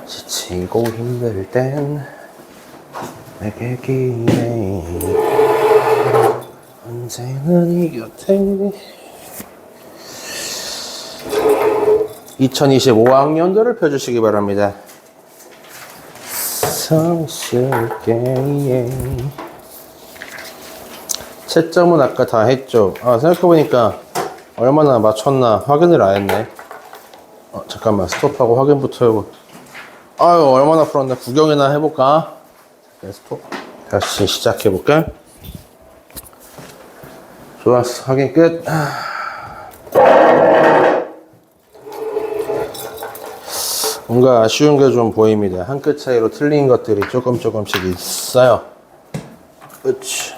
지치고 힘들 땐 내게 기대 언제나 네 곁에 2025학년도를 펴주시기 바랍니다. 성실게 채점은 아까 다 했죠. 생각해보니까 얼마나 맞췄나 확인을 안 했네. 잠깐만 스톱하고 확인부터 해보고. 아유 얼마나 풀었나 구경이나 해볼까. 스톱. 다시 시작해볼까. 좋았어. 확인 끝. 뭔가 아쉬운 게 좀 보입니다. 한 끗 차이로 틀린 것들이 조금씩 있어요. 그치.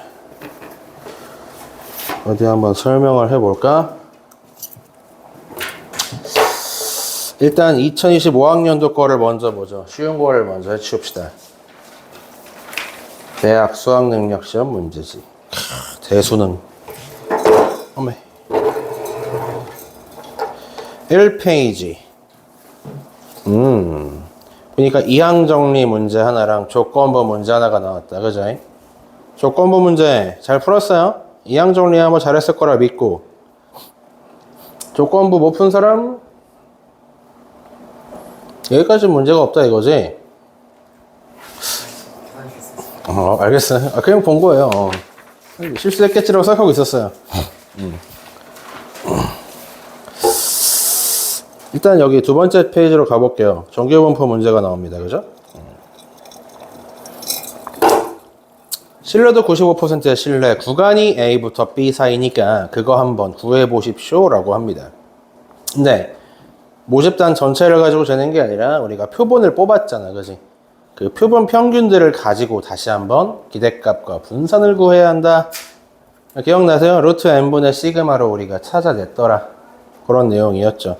어디 한번 설명을 해볼까? 일단 2025학년도 거를 먼저 보죠. 쉬운 거를 먼저 해치웁시다. 대학 수학능력시험 문제지. 대수능. 어메. 1페이지. 보니까 이항정리 문제 하나랑 조건부 문제 하나가 나왔다. 그죠? 조건부 문제 잘 풀었어요? 이항정리 뭐 잘했을 거라 믿고. 조건부 못 푼 사람? 여기까지 문제가 없다 이거지? 알겠어요. 그냥 본 거예요. 실수했겠지라고 생각하고 있었어요. 일단 여기 두 번째 페이지로 가볼게요. 정규분포 문제가 나옵니다. 그죠? 신뢰도 95%의 신뢰, 구간이 A부터 B 사이니까 그거 한번 구해보십시오 라고 합니다. 근데 모집단 전체를 가지고 재는 게 아니라 우리가 표본을 뽑았잖아. 그지? 그 표본 평균들을 가지고 다시 한번 기대값과 분산을 구해야 한다. 기억나세요? 루트 n분의 시그마로 우리가 찾아냈더라. 그런 내용이었죠.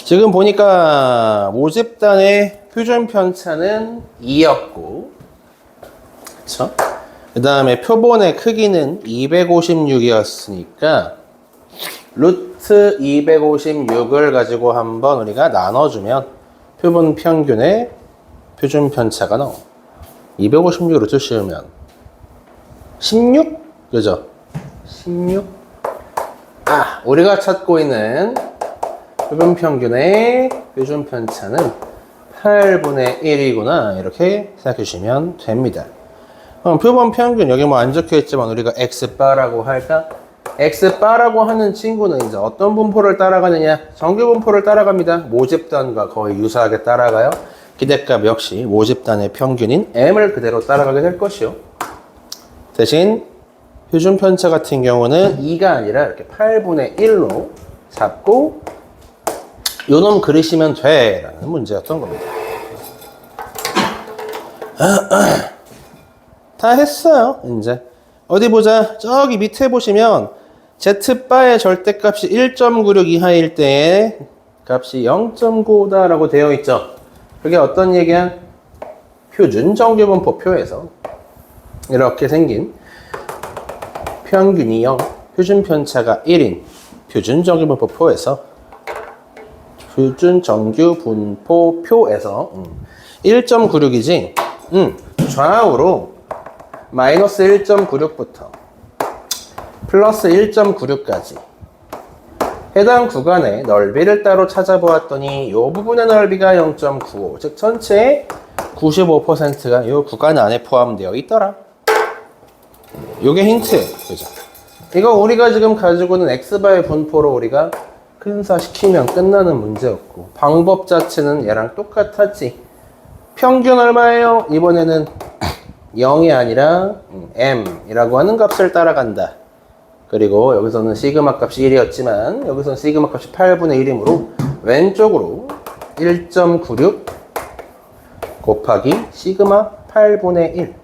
지금 보니까 모집단의 표준 편차는 2였고, 그쵸? 그 다음에 표본의 크기는 256이었으니까, 루트 256을 가지고 한번 우리가 나눠주면 표본 평균의 표준 편차가 나와. 256 루트 씌우면 16? 그죠? 16? 우리가 찾고 있는 표본 평균의 표준 편차는 8분의 1이구나. 이렇게 생각해 주시면 됩니다. 그럼 표본 평균, 여기 뭐 안 적혀 있지만 우리가 X바라고 할까? X바라고 하는 친구는 이제 어떤 분포를 따라가느냐? 정규 분포를 따라갑니다. 모집단과 거의 유사하게 따라가요. 기대값 역시 모집단의 평균인 M을 그대로 따라가게 될 것이요. 대신 표준 편차 같은 경우는 2가 아니라 이렇게 8분의 1로 잡고 요놈 그리시면 돼 라는 문제였던 겁니다. 다 했어요. 이제 어디 보자. 저기 밑에 보시면 Z바의 절대값이 1.96 이하일 때의 값이 0.95다 라고 되어 있죠. 그게 어떤 얘기야? 표준 정규분포표에서 이렇게 생긴 평균이 0, 표준 편차가 1인 표준 정규분포표에서 표준 정규분포표에서 1.96이지 좌우로 마이너스 1.96부터 플러스 1.96까지 해당 구간의 넓이를 따로 찾아보았더니 이 부분의 넓이가 0.95, 즉 전체의 95%가 이 구간 안에 포함되어 있더라. 요게 힌트, 그죠? 이거 우리가 지금 가지고 있는 X바의 분포로 우리가 근사시키면 끝나는 문제였고 방법 자체는 얘랑 똑같았지. 평균 얼마예요? 이번에는 0이 아니라 M이라고 하는 값을 따라간다. 그리고 여기서는 시그마 값이 1이었지만 여기서는 시그마 값이 8분의 1이므로 왼쪽으로 1.96 곱하기 시그마 8분의 1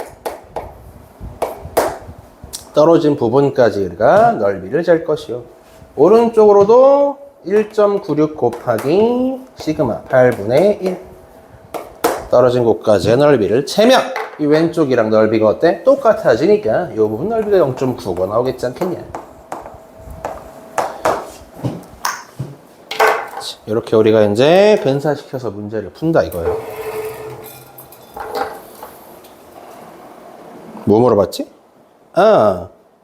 떨어진 부분까지 우리가 넓이를 잴 것이요. 오른쪽으로도 1.96 곱하기 시그마 8분의 1 떨어진 곳까지의 넓이를 재면 이 왼쪽이랑 넓이가 어때? 똑같아지니까 이 부분 넓이가 0.95가 나오겠지 않겠냐. 이렇게 우리가 이제 근사시켜서 문제를 푼다 이거예요. 뭐 물어봤지?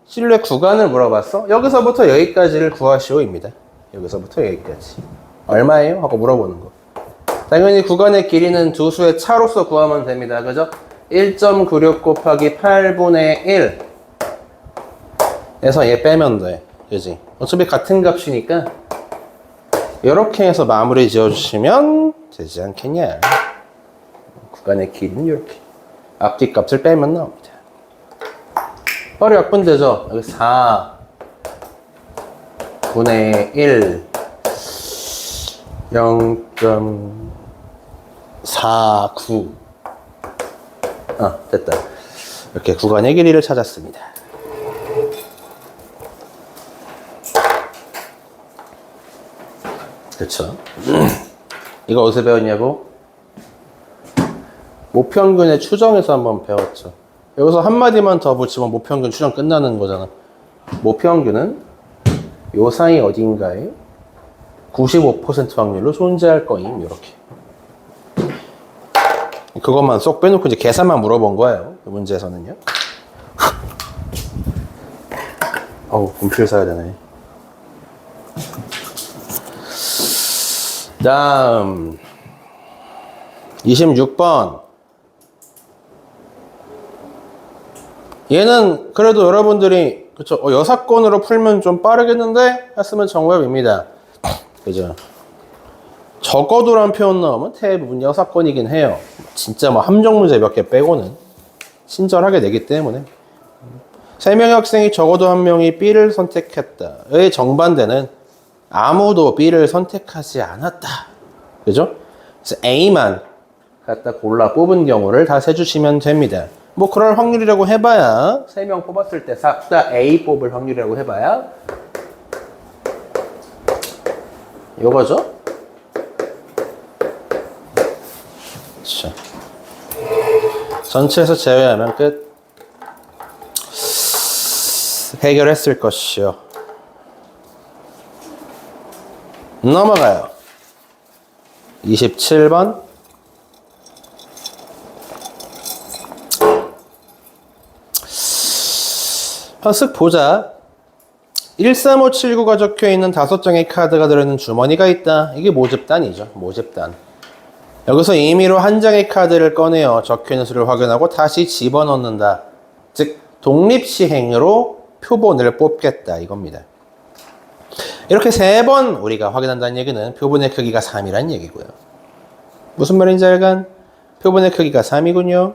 실루엣 구간을 물어봤어? 여기서부터 여기까지를 구하시오입니다. 여기서부터 여기까지. 얼마예요? 하고 물어보는 거. 당연히 구간의 길이는 두 수의 차로서 구하면 됩니다. 그죠? 1.96 곱하기 8분의 1 에서 얘 빼면 돼. 그지? 어차피 같은 값이니까 이렇게 해서 마무리 지어주시면 되지 않겠냐. 구간의 길이는 이렇게 앞뒤 값을 빼면 나옵니다. 바로 약분되죠. 여기 4분의 1 0.49 됐다. 이렇게 구간의 길이를 찾았습니다. 그렇죠. 이거 어디서 배웠냐고? 모평균의 추정에서 한번 배웠죠. 여기서 한마디만 더 붙이면 모평균 추정 끝나는 거잖아. 모평균은 요 사이 어딘가에 95% 확률로 존재할 거임. 이렇게. 그것만 쏙 빼놓고 이제 계산만 물어본 거예요. 문제에서는요. 분필 사야 되네. 다음 26번. 얘는 그래도 여러분들이 그쵸 여사건으로 풀면 좀 빠르겠는데 했으면 정답입니다. 그죠? 적어도란 표현 나오면 대부분 여사건이긴 해요. 진짜 뭐 함정 문제 몇 개 빼고는 친절하게 내기 때문에. 3명의 학생이 적어도 1명이 B를 선택했다의 정반대는 아무도 B를 선택하지 않았다. 그죠? 그래서 A만 갖다 골라 뽑은 경우를 다 세주시면 됩니다. 뭐 그럴 확률이라고 해봐야 3명 뽑았을 때 싹 다 A 뽑을 확률이라고 해봐야 요거죠? 자, 전체에서 제외하면 끝. 해결했을 것이요. 넘어가요. 27번. 쓱 보자. 13579가 적혀있는 5장의 카드가 들어있는 주머니가 있다. 이게 모집단이죠. 모집단. 여기서 임의로 한 장의 카드를 꺼내어 적혀있는 수를 확인하고 다시 집어넣는다. 즉 독립시행으로 표본을 뽑겠다 이겁니다. 이렇게 3번 우리가 확인한다는 얘기는 표본의 크기가 3이라는 얘기고요. 무슨 말인지 알간? 표본의 크기가 3이군요.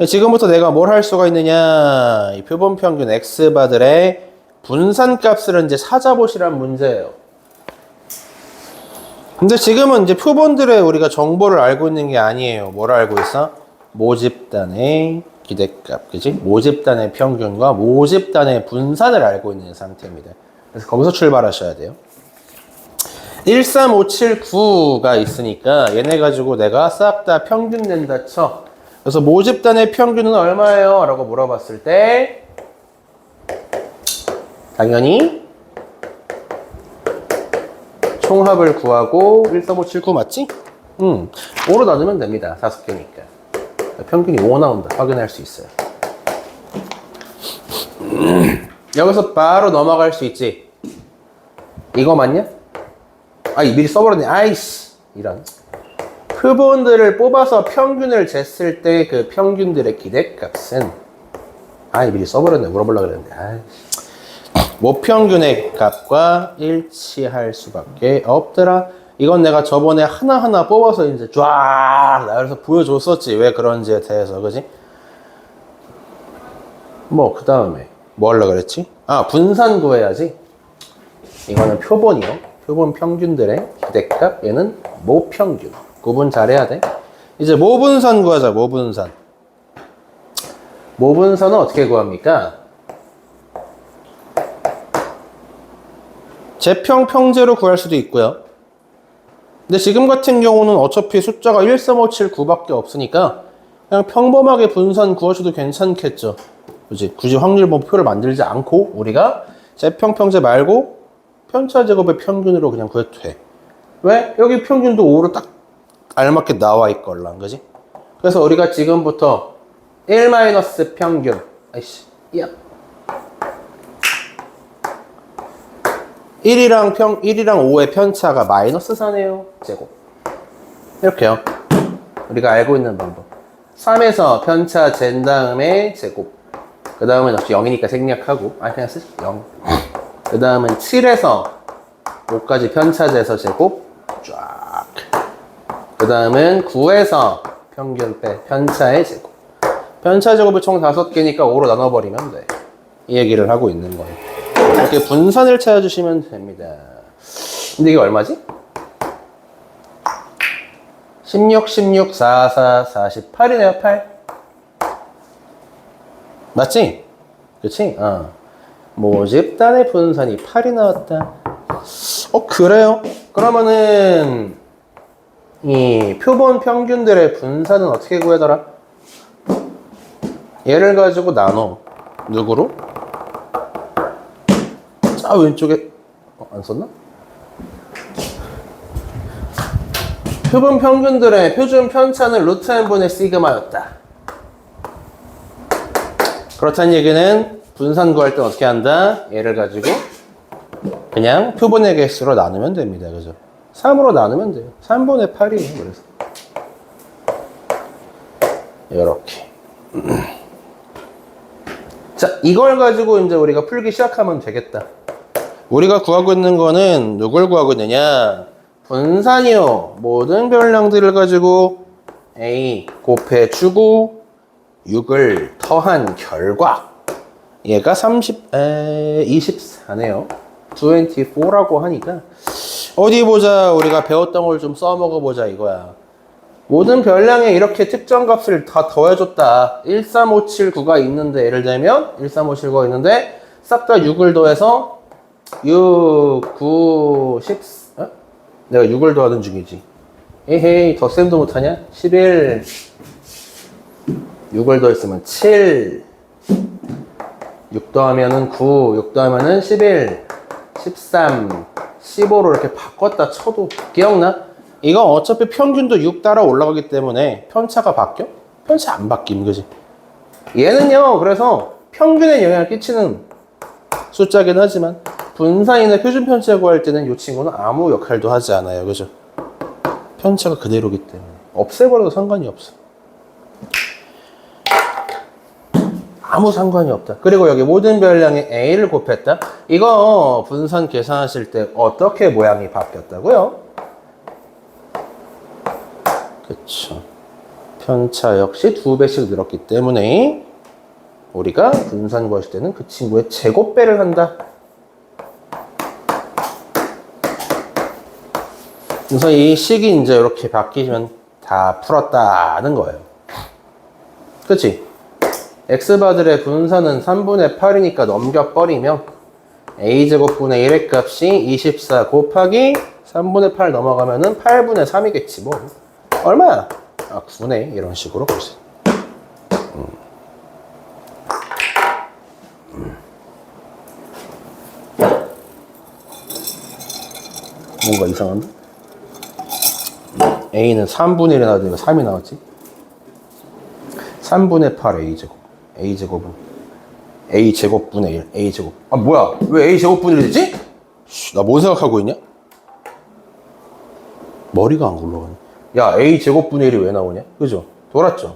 지금부터 내가 뭘 할 수가 있느냐? 이 표본 평균 X바들의 분산값을 이제 찾아보시란 문제예요. 근데 지금은 이제 표본들의 우리가 정보를 알고 있는 게 아니에요. 뭘 알고 있어? 모집단의 기대값, 그지? 모집단의 평균과 모집단의 분산을 알고 있는 상태입니다. 그래서 거기서 출발하셔야 돼요. 13579가 있으니까 얘네 가지고 내가 싹 다 평균 낸다 쳐. 그래서 모집단의 평균은 얼마예요? 라고 물어봤을 때 당연히 총합을 구하고 13579 맞지? 5로 나누면 됩니다. 5개니까. 평균이 5 나온다. 확인할 수 있어요. 여기서 바로 넘어갈 수 있지. 이거 맞냐? 미리 써버렸네. 아이씨. 이런. 표본들을 뽑아서 평균을 쟀을 때 그 평균들의 기대값은 미리 써버렸네. 물어보려고 그랬는데. 아이씨. 모평균의 값과 일치할 수밖에 없더라. 이건 내가 저번에 하나하나 뽑아서 이제 쫙 나열해서 보여줬었지. 왜 그런지에 대해서. 그지? 그 다음에 뭐 하려고 그랬지? 분산 구해야지. 이거는 표본이요. 표본 평균들의 기대값. 얘는 모평균. 구분 잘해야 돼. 이제 모분산 구하자. 모분산. 모분산은 어떻게 구합니까? 재평 평제로 구할 수도 있고요. 근데 지금 같은 경우는 어차피 숫자가 13579밖에 없으니까 그냥 평범하게 분산 구하셔도 괜찮겠죠. 그치? 굳이 확률 목표를 만들지 않고 우리가 재평 평제 말고 편차 제곱의 평균으로 그냥 구해도 돼. 왜? 여기 평균도 5로 딱 알맞게 나와 있걸랑, 그지? 그래서 우리가 지금부터 1 마이너스 평균, 아이씨, 야. 1이랑 5의 편차가 마이너스 4네요. 제곱. 이렇게요. 우리가 알고 있는 방법. 3에서 편차 잰 다음에 제곱. 그 다음은 역시 0이니까 생략하고, 그냥 쓰지, 0. 그 다음은 7에서 5까지 편차 재서 제곱. 쫙. 그 다음은 9에서 평균 빼, 편차의 제곱. 편차 제곱이 총 5개니까 5로 나눠버리면 돼. 이 얘기를 하고 있는 거예요. 이렇게 분산을 찾아주시면 됩니다. 근데 이게 얼마지? 16, 16, 4, 4, 48이네요, 8. 맞지? 그치? 모집단의 분산이 8이 나왔다. 그래요? 그러면은, 이 표본 평균들의 분산은 어떻게 구하더라? 얘를 가지고 나눠. 누구로? 자, 왼쪽에, 안 썼나? 표본 평균들의 표준 편차는 루트 n분의 시그마였다. 그렇다는 얘기는 분산 구할 때 어떻게 한다? 얘를 가지고 그냥 표본의 개수로 나누면 됩니다. 그죠? 3으로 나누면 돼요. 3분의 8이에요. 그래서. 이렇게. 자, 이걸 가지고 이제 우리가 풀기 시작하면 되겠다. 우리가 구하고 있는 거는 누굴 구하고 있느냐? 분산이요. 모든 별량들을 가지고 A 곱해주고 6을 더한 결과 얘가 24네요. 24라고 하니까 어디 보자. 우리가 배웠던 걸 좀 써먹어보자 이거야. 모든 별량에 이렇게 특정 값을 다 더해줬다. 13579가 있는데 예를 들면 13579가 있는데 싹 다 6을 더해서 6, 9, 10 내가 6을 더하는 중이지. 에헤이 덧셈도 못하냐? 11 6을 더했으면 7 6 더하면은 9 6 더하면은 11 13 15로 이렇게 바꿨다 쳐도 기억나? 이거 어차피 평균도 6 따라 올라가기 때문에 편차가 바뀌어? 편차 안 바뀜, 그지? 얘는요, 그래서 평균에 영향을 끼치는 숫자긴 하지만 분산이나 표준 편차 구할 때는 이 친구는 아무 역할도 하지 않아요, 그죠? 편차가 그대로기 때문에 없애버려도 상관이 없어. 아무 상관이 없다. 그리고 여기 모든 별량에 A를 곱했다. 이거 분산 계산하실 때 어떻게 모양이 바뀌었다고요? 그쵸. 편차 역시 2배씩 늘었기 때문에 우리가 분산 구하실 때는 그 친구의 제곱배를 한다. 그래서 이 식이 이제 이렇게 바뀌면 다 풀었다는 거예요. 그치? x바들의 분산은 3분의 8이니까 넘겨버리면 a제곱분의 1의 값이 24 곱하기 3분의 8 넘어가면은 8분의 3이겠지 뭐. 얼마야? 9네. 이런 식으로 볼 수 있어요. 뭔가 이상한데? a는 3분의 1이 나왔는데 3이 나왔지? 3분의 8 a제곱은 a제곱분의 1 a제곱. 뭐야? 왜 a제곱분의 1이 되지? 나 뭔 생각하고 있냐? 머리가 안 굴러가네. 야, a제곱분의 1이 왜 나오냐? 그죠? 돌았죠?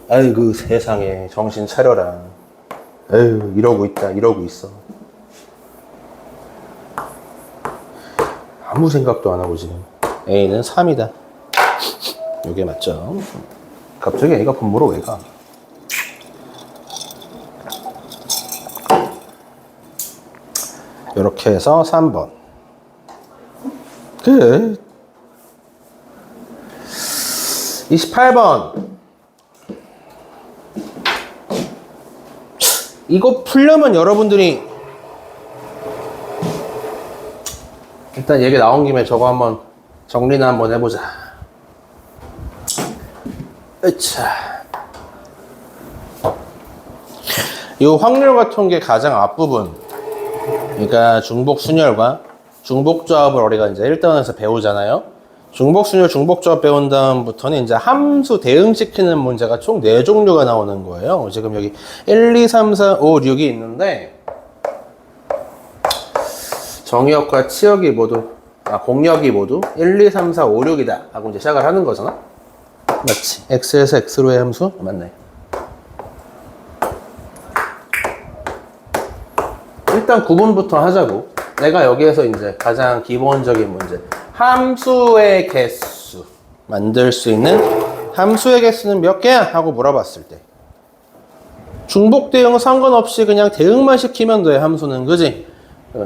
아이고 세상에 정신 차려라. 에휴 이러고 있다 이러고 있어. 아무 생각도 안 하고 지금 a는 3이다. 이게 맞죠? 갑자기 a가 분모로 왜 가? 이렇게 해서 3번. 끝. 28번. 이거 풀려면 여러분들이 일단 얘기 나온 김에 저거 한번 정리나 한번 해보자. 으차. 이 확률과 통계 가장 앞부분, 그러니까 중복 순열과 중복조합을 우리가 이제 1단원에서 배우잖아요. 중복순열, 중복조합 배운 다음부터는 이제 함수 대응시키는 문제가 총 4종류가 나오는 거예요. 지금 여기 1, 2, 3, 4, 5, 6이 있는데, 정의역과 치역이 모두, 공역이 모두 1, 2, 3, 4, 5, 6이다 하고 이제 시작을 하는 거잖아. 맞지? x에서 x로의 함수? 맞네. 일단 구분부터 하자고. 내가 여기에서 이제 가장 기본적인 문제. 함수의 개수. 만들 수 있는 함수의 개수는 몇 개야? 하고 물어봤을 때. 중복 대응은 상관없이 그냥 대응만 시키면 돼, 함수는. 그지?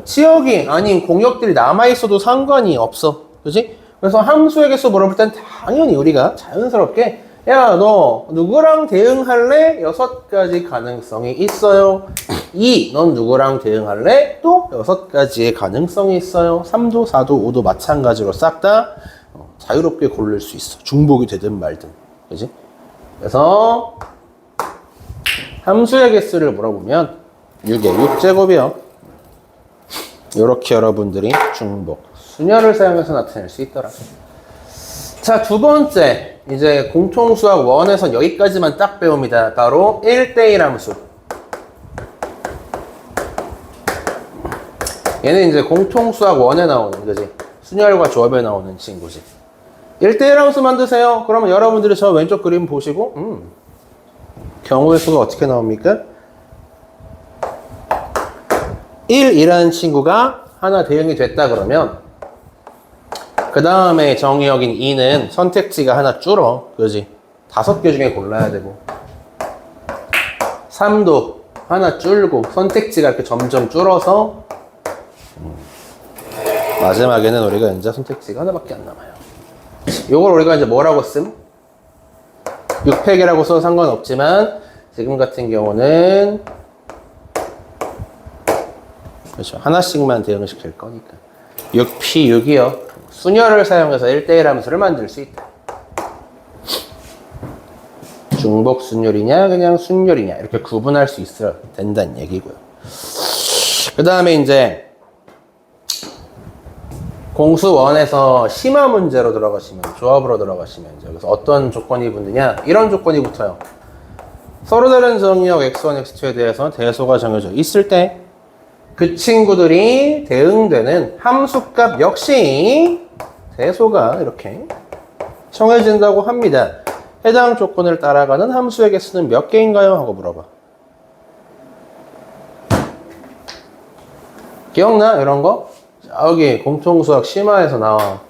치역이 아닌 공역들이 남아있어도 상관이 없어. 그지? 그래서 함수의 개수 물어볼 땐 당연히 우리가 자연스럽게 야, 너 누구랑 대응할래? 6가지 가능성이 있어요. 2, 넌 누구랑 대응할래? 또 6가지의 가능성이 있어요. 3도, 4도, 5도 마찬가지로 싹 다 자유롭게 고를 수 있어. 중복이 되든 말든. 그지? 그래서 함수의 개수를 물어보면 6의 6제곱이요. 이렇게 여러분들이 중복, 순열을 사용해서 나타낼 수 있더라. 자, 두 번째. 이제 공통수학 1에서 여기까지만 딱 배웁니다. 바로 1대1 함수. 얘는 이제 공통수학 1에 나오는, 그지? 순열과 조합에 나오는 친구지. 1대1 함수 만드세요. 그러면 여러분들이 저 왼쪽 그림 보시고, 경우의 수가 어떻게 나옵니까? 1이라는 친구가 하나 대응이 됐다 그러면, 그 다음에 정의역인 2는 선택지가 하나 줄어. 그지? 5개 중에 골라야 되고. 3도 하나 줄고, 선택지가 이렇게 점점 줄어서, 마지막에는 우리가 이제 선택지가 하나밖에 안 남아요. 요걸 우리가 이제 뭐라고 씀? 6팩이라고 써도 상관없지만, 지금 같은 경우는, 그렇죠. 하나씩만 대응을 시킬 거니까. 6P6이요. 순열을 사용해서 1대1 함수를 만들 수 있다. 중복 순열이냐, 그냥 순열이냐, 이렇게 구분할 수 있어야 된다는 얘기고요. 그 다음에 이제, 공수 1에서 심화 문제로 들어가시면, 조합으로 들어가시면, 이제 여기서 어떤 조건이 붙느냐, 이런 조건이 붙어요. 서로 다른 정의역 x1, x2에 대해서 대소가 정해져 있을 때, 그 친구들이 대응되는 함수값 역시 대소가 이렇게 정해진다고 합니다. 해당 조건을 따라가는 함수의 개수는 몇 개인가요? 하고 물어봐. 기억나? 이런 거? 여기 공통수학 심화에서 나와.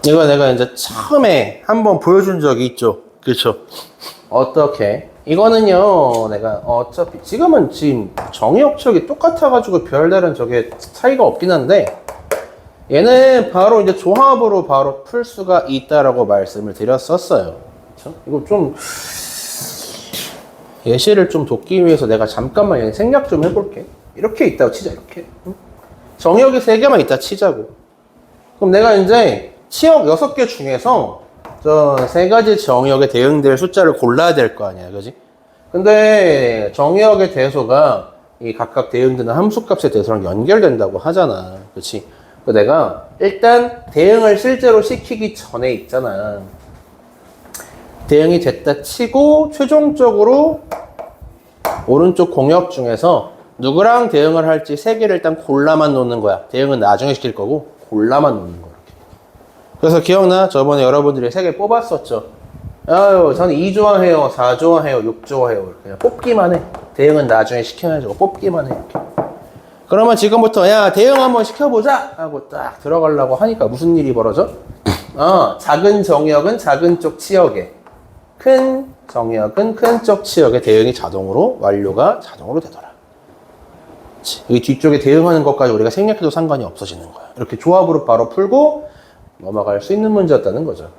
이거 내가 이제 처음에 한번 보여준 적이 있죠. 그렇죠. 어떻게? 이거는요, 내가 어차피 지금은 지금 정의역척이 똑같아가지고 별다른 저게 차이가 없긴 한데, 얘는 바로 이제 조합으로 바로 풀 수가 있다라고 말씀을 드렸었어요. 그렇죠? 이거 좀 예시를 좀 돕기 위해서 내가 잠깐만 얘 생략 좀 해볼게. 이렇게 있다고 치자, 이렇게. 정의역이 3개만 있다 치자고. 그럼 내가 이제 치역 6개 중에서 저 3가지 정의역에 대응될 숫자를 골라야 될 거 아니야, 그지? 근데 정의역의 대소가 이 각각 대응되는 함수값의 대소랑 연결된다고 하잖아, 그렇지? 내가 일단 대응을 실제로 시키기 전에 있잖아. 대응이 됐다 치고 최종적으로 오른쪽 공역 중에서 누구랑 대응을 할지 3개를 일단 골라만 놓는 거야. 대응은 나중에 시킬 거고 골라만 놓는 거야. 그래서 기억나? 저번에 여러분들이 3개 뽑았었죠. 아유, 저는 2 좋아해요, 4 좋아해요, 6 좋아해요. 그냥 뽑기만 해. 대응은 나중에 시켜야죠. 뽑기만 해. 이렇게. 그러면 지금부터 야, 대응 한번 시켜보자! 하고 딱 들어가려고 하니까 무슨 일이 벌어져? 작은 정의역은 작은 쪽 치역에, 큰 정의역은 큰 쪽 치역에 대응이 자동으로, 완료가 자동으로 되더라. 여기 뒤쪽에 대응하는 것까지 우리가 생략해도 상관이 없어지는 거야. 이렇게 조합으로 바로 풀고 넘어갈 수 있는 문제였다는 거죠.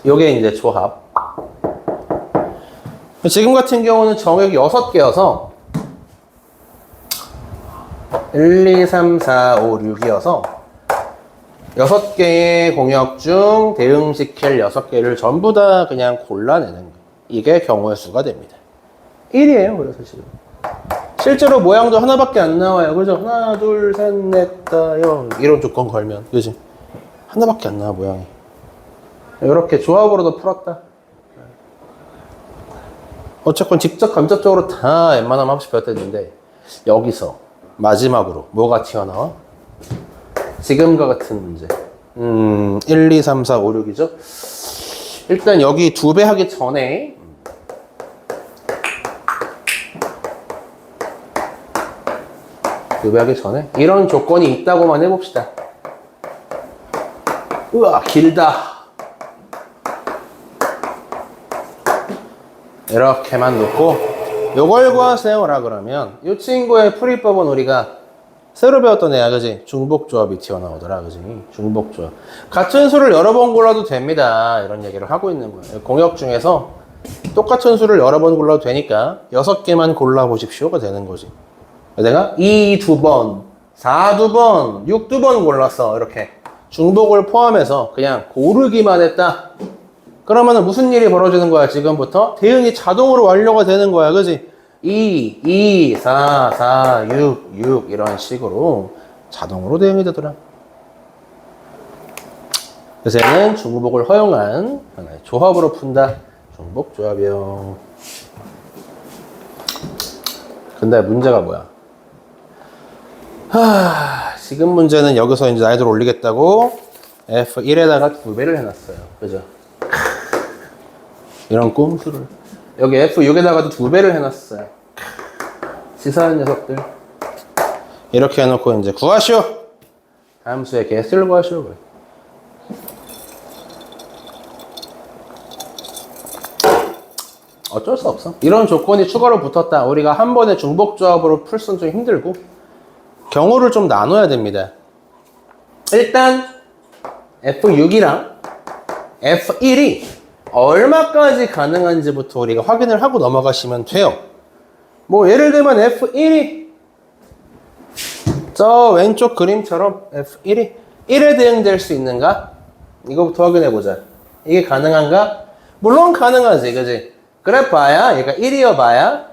요게 이제 조합. 지금 같은 경우는 정의역이 6개여서 1, 2, 3, 4, 5, 6이어서 6개의 공역 중 대응시킬 6개를 전부 다 그냥 골라내는 거예요. 이게 경우의 수가 됩니다. 1이에요. 그래서 지금 실제로 모양도 하나밖에 안 나와요. 그죠? 하나, 둘, 셋, 넷, 다, 여. 이런 조건 걸면. 그지? 하나밖에 안 나와, 모양이. 이렇게 조합으로도 풀었다. 어쨌건 직접 간접적으로 다 웬만하면 한 번씩 배웠는데, 여기서 마지막으로 뭐가 튀어나와? 지금과 같은 문제. 1, 2, 3, 4, 5, 6이죠? 일단 여기 2배 하기 전에, 이런 조건이 있다고만 해봅시다. 우와, 길다. 이렇게만 놓고 요걸 구하세요라 그러면 이 친구의 풀이법은 우리가 새로 배웠던 애야, 그지? 중복조합이 튀어나오더라, 그지? 중복조합. 같은 수를 여러 번 골라도 됩니다. 이런 얘기를 하고 있는 거예요. 공역 중에서 똑같은 수를 여러 번 골라도 되니까 6개만 골라보십시오가 되는 거지. 내가 2 2번, 4 2번, 6 2번 골랐어. 이렇게 중복을 포함해서 그냥 고르기만 했다. 그러면 무슨 일이 벌어지는 거야? 지금부터 대응이 자동으로 완료가 되는 거야, 그지? 2, 4, 4, 6 이런 식으로 자동으로 대응이 되더라. 그래서 얘는 중복을 허용한 하나의 조합으로 푼다. 중복조합이요. 근데 문제가 뭐야? 지금 문제는 여기서 이제 난이도를 올리겠다고 F1에다가 2배를 해놨어요. 그죠? 이런 꼼수를. 여기 F6에다가도 2배를 해놨어요. 치사한 녀석들. 이렇게 해놓고 이제 구하시오! 함수의 개수를 구하시오. 그래. 어쩔 수 없어. 이런 조건이 추가로 붙었다. 우리가 한 번에 중복조합으로 풀 수는 좀 힘들고 경우를 좀 나눠야 됩니다. 일단 F6이랑 F1이 얼마까지 가능한지부터 우리가 확인을 하고 넘어가시면 돼요. 뭐 예를 들면 F1이 저 왼쪽 그림처럼 F1이 1에 대응될 수 있는가? 이거부터 확인해보자. 이게 가능한가? 물론 가능하지, 그지? 그래 봐야 얘가 1이어 봐야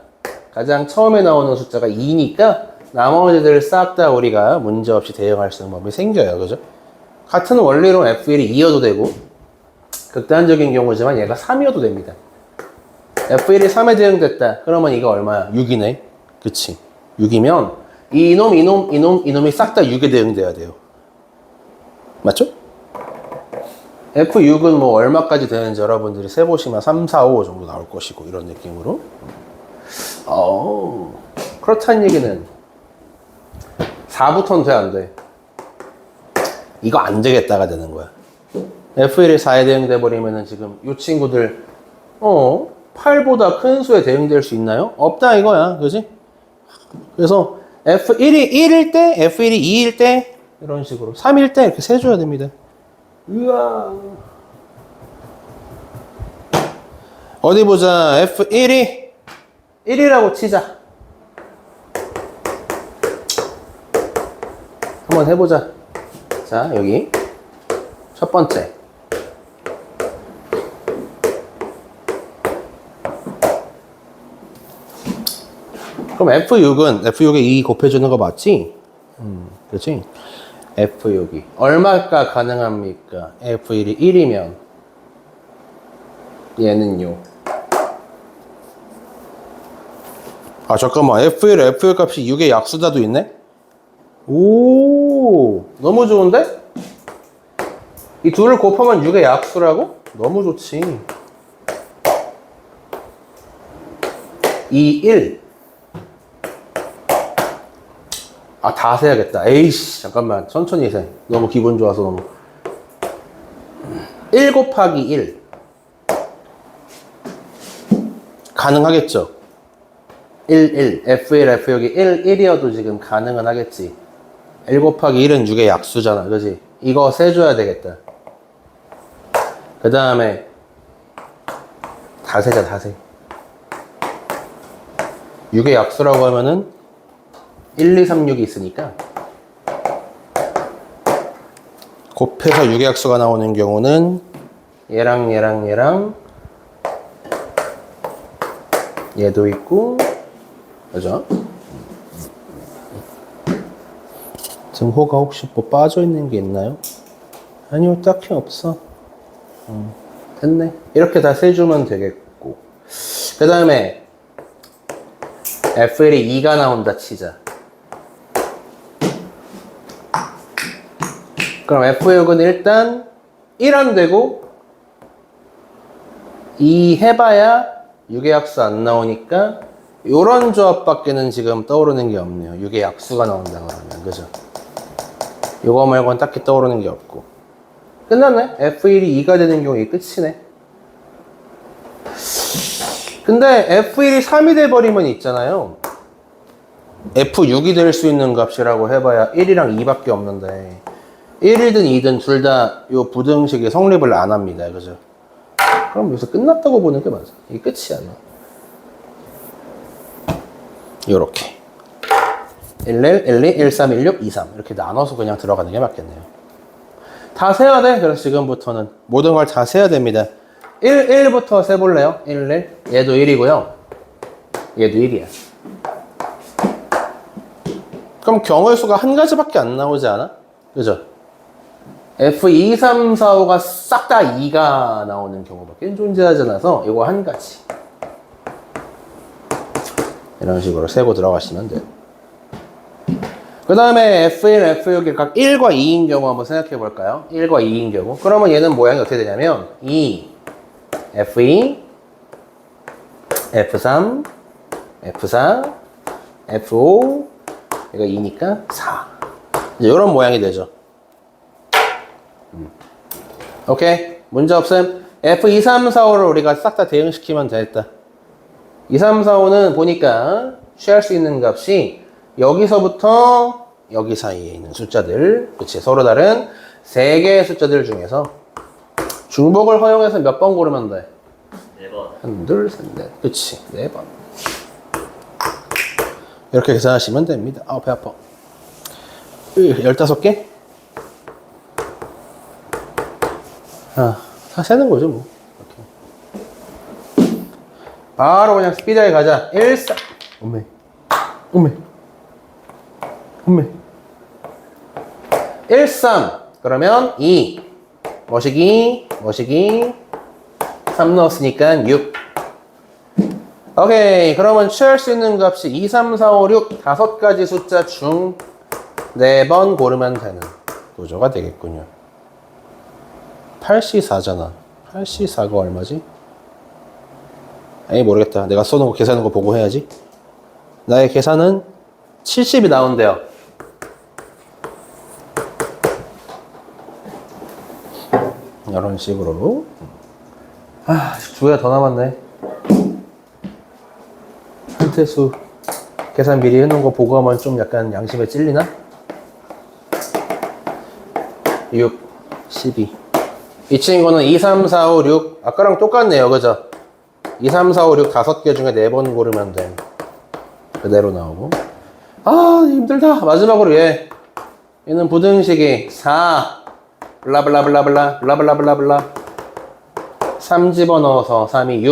가장 처음에 나오는 숫자가 2니까 나머지들 싹 다 우리가 문제없이 대응할 수 있는 법이 생겨요, 그죠? 같은 원리로 F1이 2여도 되고 극단적인 경우지만 얘가 3이어도 됩니다. F1이 3에 대응됐다. 그러면 이거 얼마야? 6이네. 그치? 6이면 이놈이 싹 다 6에 대응돼야 돼요. 맞죠? F6은 뭐 얼마까지 되는지 여러분들이 세보시면 3, 4, 5 정도 나올 것이고 이런 느낌으로. 그렇다는 얘기는 4부터는 돼, 안 돼? 이거 안 되겠다가 되는 거야. F1이 4에 대응돼 버리면은 지금 이 친구들 8보다 큰 수에 대응될 수 있나요? 없다 이거야. 그지? 그래서 F1이 1일 때, F1이 2일 때 이런 식으로 3일 때 이렇게 세줘야 됩니다. 우와. 어디 보자. F1이 1이라고 치자. 한번 해보자. 자, 여기 첫 번째. 그럼 F6에 2 곱해주는 거 맞지? 그렇지? F6이 얼마가 가능합니까? F1이 1이면 얘는요. 잠깐만. F1 값이 6의 약수다도 있네? 오, 너무 좋은데? 이 둘을 곱하면 6의 약수라고? 너무 좋지. 2, 1. 다 세야겠다. 에이씨, 잠깐만. 천천히 세. 너무 기분 좋아서 너무. 1 곱하기 1. 가능하겠죠? 1, 1. F1, F6이 1, 1이어도 지금 가능은 하겠지. 1 곱하기 1은 6의 약수잖아. 그지? 이거 세줘야 되겠다. 그 다음에 다 세자, 다 세. 6의 약수라고 하면은 1, 2, 3, 6이 있으니까 곱해서 6의 약수가 나오는 경우는 얘랑 얘도 있고, 그죠? 등호가 혹시 뭐 빠져 있는 게 있나요? 아니요, 딱히 없어. 됐네. 이렇게 다 세주면 되겠고. 그 다음에 FL이 2가 나온다 치자. 그럼 F6은 일단 1 안 되고 2 해봐야 6의 약수 안 나오니까 요런 조합밖에는 지금 떠오르는 게 없네요. 6의 약수가 나온다 그러면. 그죠? 요거 말고는 딱히 떠오르는 게 없고. 끝났네. F1이 2가 되는 경우에 끝이네. 근데 F1이 3이 돼버리면 있잖아요. F6이 될 수 있는 값이라고 해봐야 1이랑 2밖에 없는데 1이든 2든 둘 다 요 부등식이 성립을 안 합니다. 그죠? 그럼 여기서 끝났다고 보는 게 맞아. 이게 끝이야. 요렇게 11, 12, 13, 16, 23 이렇게 나눠서 그냥 들어가는 게 맞겠네요. 다 세야 돼. 그래서 지금부터는 모든 걸 다 세야 됩니다. 1부터 세볼래요? 1. 얘도 1이고요. 얘도 1이야. 그럼 경우의 수가 한 가지밖에 안 나오지 않아? 그죠? F2, 3, 4, 5가 싹 다 2가 나오는 경우밖에 존재하지 않아서 이거 한 가지. 이런 식으로 세고 들어가시면 돼요. 그 다음에 F1, F6이 각 1과 2인 경우 한번 생각해 볼까요? 1과 2인 경우. 그러면 얘는 모양이 어떻게 되냐면 2, F2, F3, F4, F5, 이거 2니까 4. 이제 이런 모양이 되죠. 오케이? 문제 없음. F2, 3, 4, 5를 우리가 싹 다 대응시키면 됐다. 2, 3, 4, 5는 보니까 취할 수 있는 값이 여기서부터 여기 사이에 있는 숫자들, 그치? 서로 다른 3개의 숫자들 중에서 중복을 허용해서 몇 번 고르면 돼? 4번. 한, 둘, 셋, 넷. 그치? 4번. 이렇게 계산하시면 됩니다. 아우, 배 아파. 15개? 다 세는 거죠, 뭐. 이렇게. 바로 그냥 스피드하게 가자. 1, 4. 어메. 1, 3. 그러면 2. 뭐시기? 3 넣었으니까 6. 오케이. 그러면 취할 수 있는 값이 2, 3, 4, 5, 6. 5가지 숫자 중 4번 고르면 되는 구조가 되겠군요. 8C4잖아. 8C4가 얼마지? 에이, 모르겠다. 내가 써놓은 거 계산하는 거 보고 해야지. 나의 계산은 70이 나온대요. 이런 식으로. 두 개가 더 남았네. 한태수 계산 미리 해놓은 거 보고 하면 좀 약간 양심에 찔리나? 6, 12. 이 친구는 2, 3, 4, 5, 6. 아까랑 똑같네요. 그죠? 2, 3, 4, 5, 6 5개 중에 4번 고르면 돼. 그대로 나오고. 힘들다. 마지막으로 얘는 부등식이 4 블라블라블라블라 블라블라블라블라 3 집어넣어서 3이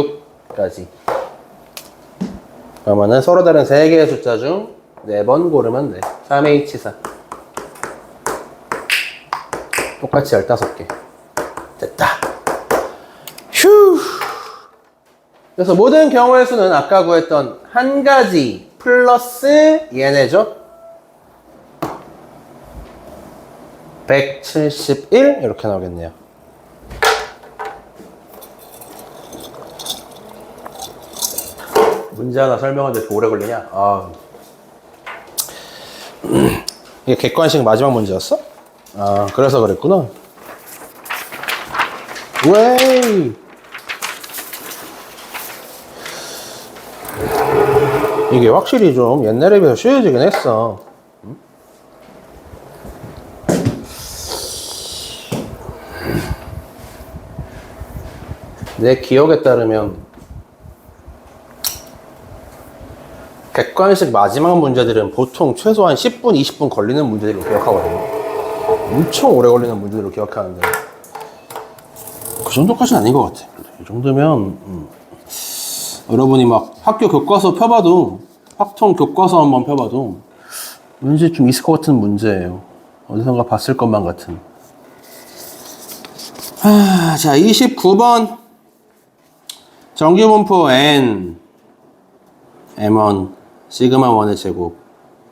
6까지. 그러면은 서로 다른 3개의 숫자 중 4번 고르면 돼. 3H4 똑같이 15개. 됐다. 휴. 그래서 모든 경우의 수는 아까 구했던 한 가지 플러스 얘네죠. 171 이렇게 나오겠네요. 문제 하나 설명하는데 이렇게 오래 걸리냐? 이게 객관식 마지막 문제였어? 그래서 그랬구나. 왜? 이게 확실히 좀 옛날에 비해서 쉬워지긴 했어. 내 기억에 따르면 객관식 마지막 문제들은 보통 최소한 10분, 20분 걸리는 문제들로 기억하거든요. 엄청 오래 걸리는 문제들로 기억하는데 그 정도까지는 아닌 것 같아. 이 정도면 여러분이 막 학교 교과서 펴봐도, 확통 교과서 한번 펴봐도 왠지 좀 있을 것 같은 문제예요. 어디선가 봤을 것만 같은. 자, 29번. 정규분포 n, m1, 시그마 1의 제곱,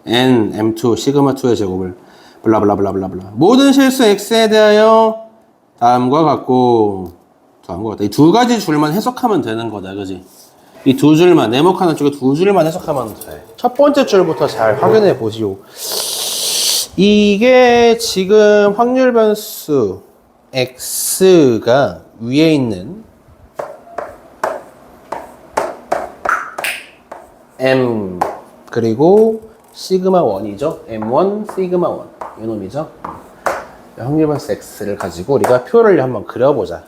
n, m2, 시그마 2의 제곱을 블라블라블라블라블라. 모든 실수 x에 대하여 다음과 같고, 이 두 가지 줄만 해석하면 되는 거다, 그지? 이 두 줄만, 네모칸 쪽에 두 줄만 해석하면 돼. 첫 번째 줄부터 잘 확인해 보시오. 이게 지금 확률 변수 x가 위에 있는 m 그리고 시그마 1이죠. m1 시그마 1 이놈이죠. 확률 변수 x를 가지고 우리가 표를 한번 그려보자.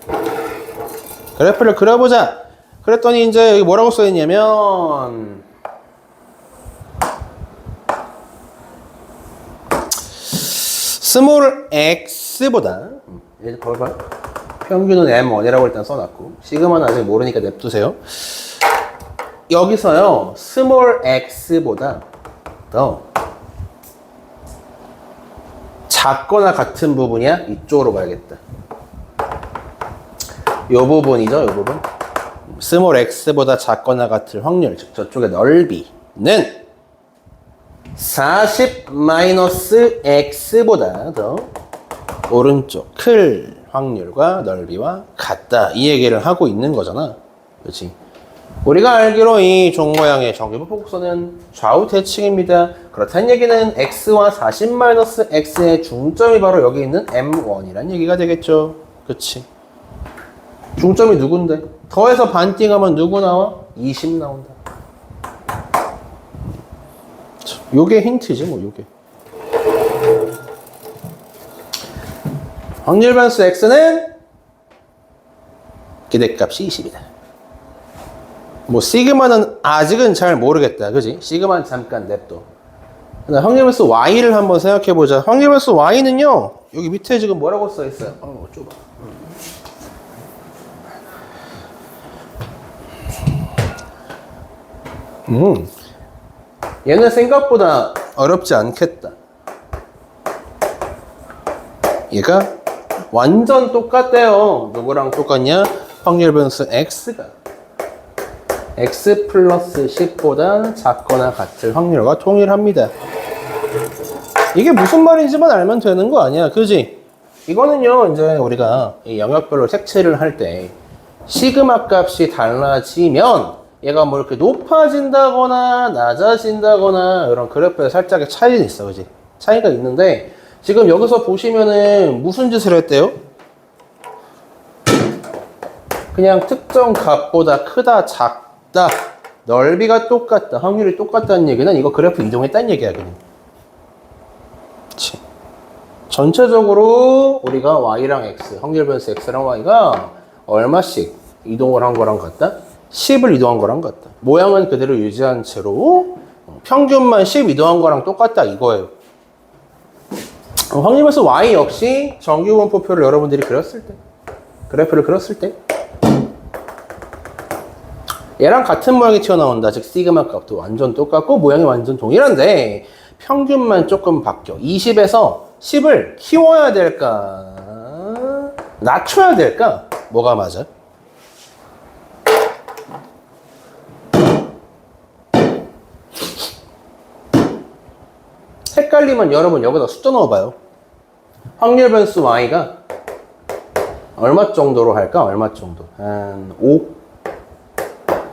그래프를 그려보자. 그랬더니 이제 여기 뭐라고 써있냐면 스몰 x보다 봐봐. 평균은 m1이라고 일단 써놨고 시그마는 아직 모르니까 냅두세요. 여기서요 스몰 x보다 더 작거나 같은 부분이야? 이쪽으로 가야겠다. 요 부분이죠, 요 부분. 스몰 x보다 작거나 같을 확률, 즉 저쪽의 넓이는 40 마이너스 x보다 더 오른쪽 클 확률과 넓이와 같다. 이 얘기를 하고 있는 거잖아. 그렇지? 우리가 알기로 이 종모양의 정규분포 곡선은 좌우 대칭입니다. 그렇다는 얘기는 x와 40 마이너스 x의 중점이 바로 여기 있는 m1이란 얘기가 되겠죠. 그치? 중점이 누군데? 더해서 반띵하면 누구 나와? 20 나온다. 요게 힌트지 뭐 요게. 확률 변수 x는 기대값이 20이다. 뭐 시그마는 아직은 잘 모르겠다. 그지? 시그마는 잠깐 냅둬. 확률 변수 y를 한번 생각해 보자. 확률 변수 y는요. 여기 밑에 지금 뭐라고 써 있어요? 좁아. 얘는 생각보다 어렵지 않겠다. 얘가 완전 똑같대요. 누구랑 똑같냐? 확률 변수 x가 x 플러스 10보다 작거나 같을 확률과 동일합니다. 이게 무슨 말인지만 알면 되는 거 아니야, 그지? 이거는요, 이제 우리가 이 영역별로 색채를 할 때 시그마 값이 달라지면 얘가 뭐 이렇게 높아진다거나 낮아진다거나 이런 그래프에 살짝의 차이는 있어, 그지? 차이가 있는데 지금 여기서 보시면은 무슨 짓을 했대요? 그냥 특정 값보다 크다, 작다, 넓이가 똑같다, 확률이 똑같다는 얘기는 이거 그래프 이동했다는 얘기야, 그냥. 그치. 전체적으로 우리가 y랑 x, 확률 변수 x랑 y가 얼마씩 이동을 한 거랑 같다? 10을 이동한 거랑 같다. 모양은 그대로 유지한 채로 평균만 10 이동한 거랑 똑같다 이거예요. 확률 변수 y 역시 정규분포표를 여러분들이 그렸을 때, 그래프를 그렸을 때 얘랑 같은 모양이 튀어나온다. 즉 시그마 값도 완전 똑같고 모양이 완전 동일한데 평균만 조금 바뀌어. 20에서 10을 키워야 될까? 낮춰야 될까? 뭐가 맞아? 헷갈리면 여러분 여기다 숫자 넣어봐요. 확률 변수 y가 얼마 정도로 할까? 얼마 정도? 한 5?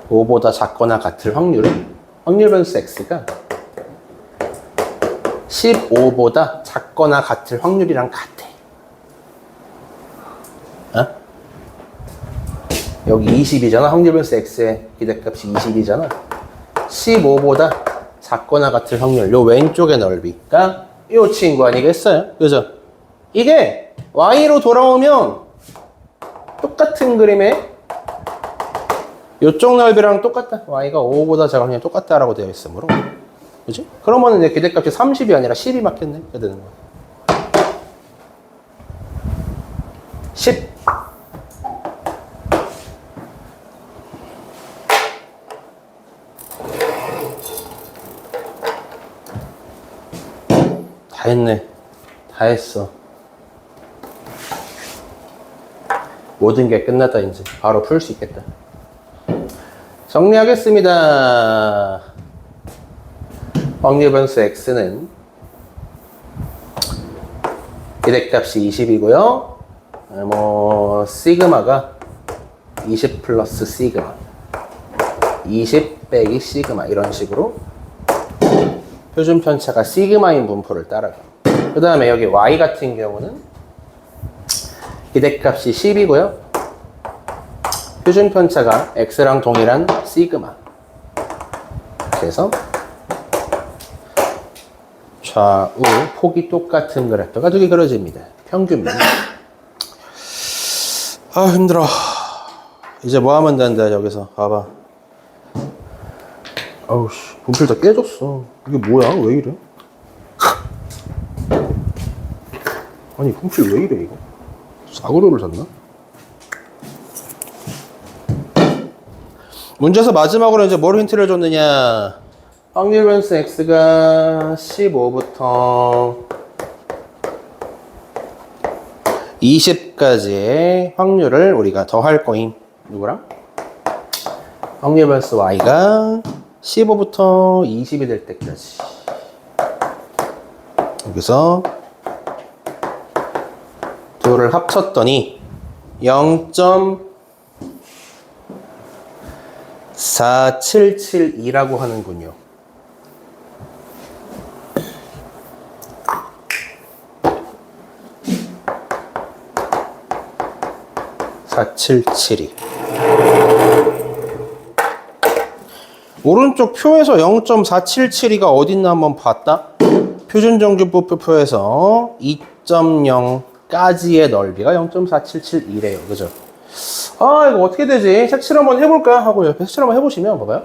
5보다 작거나 같을 확률은 확률 변수 x가 15보다 작거나 같을 확률이랑 같아. 어? 여기 20이잖아. 확률 변수 x의 기대값이 20이잖아. 15보다 작거나 같을 확률, 요 왼쪽의 넓이가 요 친구 아니겠어요? 그죠? 이게 y로 돌아오면 똑같은 그림에 요쪽 넓이랑 똑같다. y가 5보다 작으면 똑같다라고 되어 있으므로. 그지? 그러면 이제 기대값이 30이 아니라 10이 맞겠네. 해야 되는 거야. 10. 다 했네. 다 했어. 모든 게 끝났다. 이제 바로 풀 수 있겠다. 정리하겠습니다. 확률 변수 x는 기대값이 20이고요. 시그마가 20 플러스 시그마, 20 빼기 시그마, 이런 식으로 표준 편차가 시그마인 분포를 따라가. 그 다음에 여기 y 같은 경우는 기대값이 10이고요. 표준 편차가 x랑 동일한 시그마. 그래서 좌우 폭이 똑같은 그래프가 두 개 그려집니다. 평균. 아, 힘들어. 이제 뭐 하면 된다. 여기서 봐봐. 아우 씨, 분필 다 깨졌어. 이게 뭐야? 왜 이래? 아니, 분필 왜 이래 이거? 싸구려를 샀나? 문제에서 마지막으로 이제 뭘 힌트를 줬느냐? 확률 변수 x가 15부터 20까지의 확률을 우리가 더할 거임. 누구랑? 확률 변수 y가 15부터 20이 될 때까지. 여기서 둘을 합쳤더니 0.4772라고 하는군요. (4772) 오른쪽 표에서 0.477이가 어딨나 한번 봤다. 표준정규법표에서 2.0까지의 넓이가 0.477이래요. 그죠? 아, 이거 어떻게 되지? 색칠 한번 해볼까? 하고 옆에 색칠 한번 해보시면 봐봐요.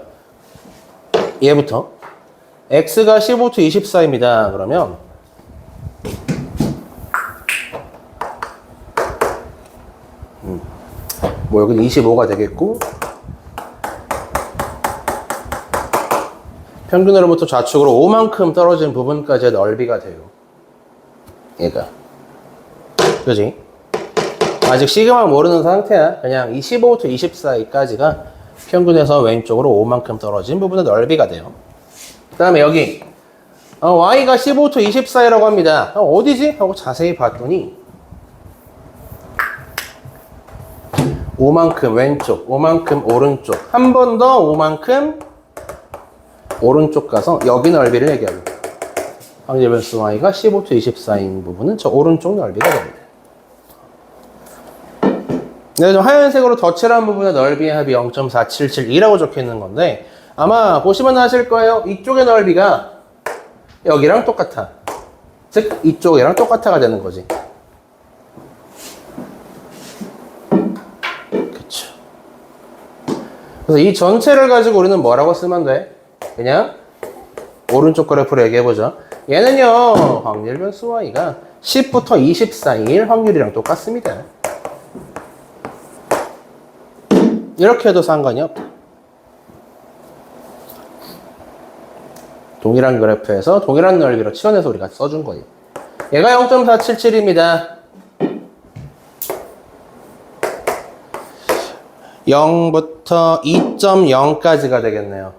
얘부터 x가 15부터 24입니다. 그러면 뭐 여기는 25가 되겠고, 평균으로부터 좌측으로 5만큼 떨어진 부분까지의 넓이가 돼요. 얘가. 그지? 아직 시그마를 모르는 상태야. 그냥 이 15부터 20 사이까지가 평균에서 왼쪽으로 5만큼 떨어진 부분의 넓이가 돼요. 그 다음에 여기 y가 15부터 20 사이라고 합니다. 어디지? 하고 자세히 봤더니 5만큼 왼쪽, 5만큼 오른쪽, 한 번 더 5만큼 오른쪽 가서 여기 넓이를 얘기하고, 확률 변수 y가 15부터 20 사이인 부분은 저 오른쪽 넓이가 됩니다. 네, 좀 하얀색으로 덧칠한 부분의 넓이의 합이 0.477이라고 적혀 있는 건데, 아마 보시면 아실 거예요. 이쪽의 넓이가 여기랑 똑같아. 즉 이쪽이랑 똑같아가 되는 거지. 그쵸. 그래서 이 전체를 가지고 우리는 뭐라고 쓰면 돼? 그냥 오른쪽 그래프로 얘기해보죠. 얘는요, 확률 변수 y가 10부터 20 사이일 확률이랑 똑같습니다. 이렇게 해도 상관이 없다. 동일한 그래프에서 동일한 넓이로 치환해서 우리가 써준 거예요. 얘가 0.477입니다. 0부터 2.0까지가 되겠네요.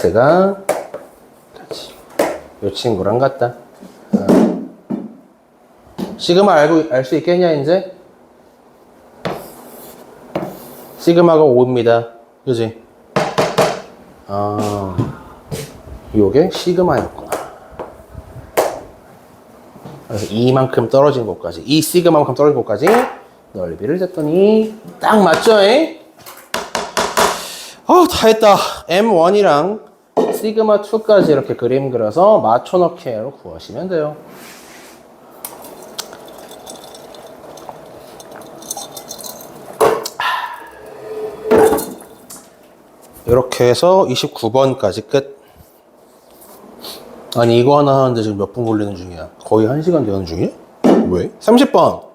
Z가 이 친구랑 같다. 시그마 알 수 있겠냐 이제? 시그마가 5입니다. 그지? 요게 시그마였구나. 그래서 이만큼 떨어진 곳까지, 이 시그마만큼 떨어진 곳까지 넓이를 쟀더니 딱 맞죠? 다 했다. M1이랑 시그마 2까지 이렇게 그림 그려서 맞춰넣기로 구하시면 돼요. 이렇게 해서 29번까지 끝. 아니, 이거 하나 하는데 지금 몇 분 걸리는 중이야? 거의 1시간 되는 중이야? 왜? 30번.